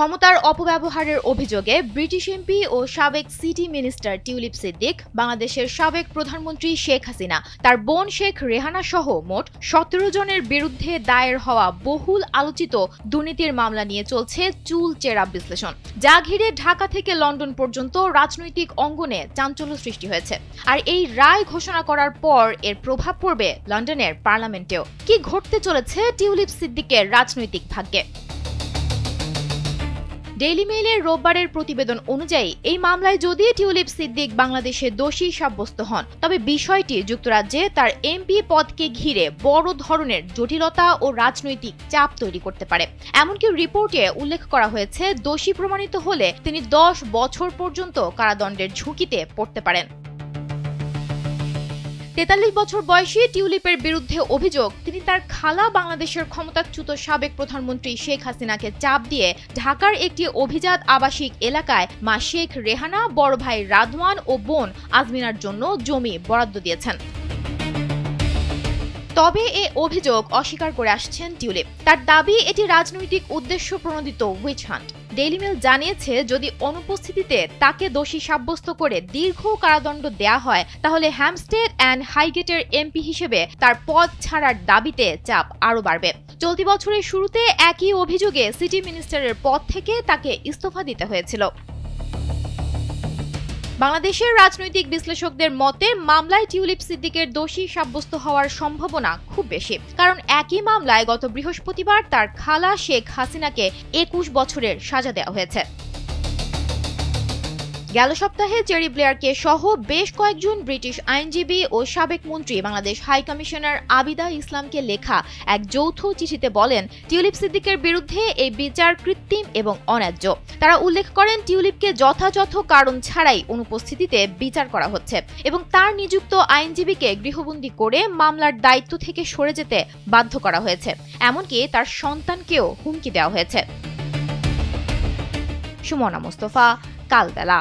ক্ষমতার অপব্যবহারের অভিযোগে British MP ও সাবেক সিটি মিনিস্টার টিউলিপ সিদ্দিক, বাংলাদেশের সাবেক প্রধানমন্ত্রী শেখ হাসিনা, তার বোন শেখ রেহানা সহ মোট ১৭ জনের বিরুদ্ধে দায়ের হওয়া বহুল আলোচিত দুর্নীতির মামলা নিয়ে চলছে চুলচেরা বিশ্লেষণ, যা ঘিরে ঢাকা থেকে লন্ডন পর্যন্ত রাজনৈতিক অঙ্গনে চাঞ্চল্য সৃষ্টি হয়েছে। আর এই রায় ঘোষণা করার পর এর প্রভাব পড়বে লন্ডনের পার্লামেন্টেও। কি ঘটতে চলেছে টিউলিপ সিদ্দিকের রাজনৈতিক ভাগ্যে? ডেইলি মেইলের রোববারের প্রতিবেদন অনুযায়ী, এই মামলায় যদি টিউলিপ সিদ্দিক বাংলাদেশে দোষী সাব্যস্ত হন, তবে বিষয়টি যুক্তরাজ্যে তার এমপি পদকে ঘিরে বড় ধরনের জটিলতা ও রাজনৈতিক চাপ তৈরি করতে পারে। এমনকি রিপোর্টে উল্লেখ করা হয়েছে, দোষী প্রমাণিত হলে তিনি ১০ বছর পর্যন্ত কারাদণ্ডের ঝুঁকিতে পড়তে পারেন। ৪৩ বছর বয়সী টিউলিপের বিরুদ্ধে অভিযোগ, তিনি তার খালা বাংলাদেশের ক্ষমতাচ্যুত সাবেক প্রধানমন্ত্রী শেখ হাসিনাকে চাপ দিয়ে ঢাকার একটি অভিজাত আবাসিক এলাকায় মা শেখ রেহানা, বড় ভাই রাদওয়ান ও বোন আজমিনার জন্য জমি বরাদ্দ দিয়েছেন। তবে এ অভিযোগ অস্বীকার করে আসছেন টিউলিপ। তার দাবি, এটি রাজনৈতিক উদ্দেশ্য প্রণোদিত উইচ হান্ট। ডেইলি মেইল জানিয়েছে, যদি অনুপস্থিতিতে তাকে দোষী সাব্যস্ত করে দীর্ঘ কারাদণ্ড দেয়া হয়, তাহলে হ্যাম্পস্টেড অ্যান্ড হাইগেটের এমপি হিসেবে তার পদ ছাড়ার দাবিতে চাপ আরও বাড়বে। চলতি বছরের শুরুতে একই অভিযোগে সিটি মিনিস্টারের পদ থেকে তাকে ইস্তফা দিতে হয়েছিল। বাংলাদেশের রাজনৈতিক বিশ্লেষকদের মতে, মামলায় টিউলিপ সিদ্দিকের দোষী সাব্যস্ত হওয়ার সম্ভাবনা খুব বেশি, কারণ একই মামলায় গত বৃহস্পতিবার তার খালা শেখ হাসিনাকে ২১ বছরের সাজা দেওয়া হয়েছে। গেল সপ্তাহে চেরি ব্লেয়ারকে সহ বেশ কয়েকজন ব্রিটিশ আইনজীবী ও সাবেক মন্ত্রী বাংলাদেশ হাই কমিশনার আবিদা ইসলামকে লেখা এক যৌথ চিঠিতে বলেন, টিউলিপ সিদ্দিকের বিরুদ্ধে এই বিচার কৃত্রিম এবং অন্যায্য। তারা উল্লেখ করেন, টিউলিপকে যথাযথ কারণ ছাড়াই অনুপস্থিতিতে বিচার করা হচ্ছে এবং তার নিযুক্ত আইনজীবীকে গৃহবন্দী করে মামলার দায়িত্ব থেকে সরে যেতে বাধ্য করা হয়েছে। এমনকি তার সন্তানকেও হুমকি দেওয়া হয়েছে। সুমনা মুস্তফা, কালবেলা।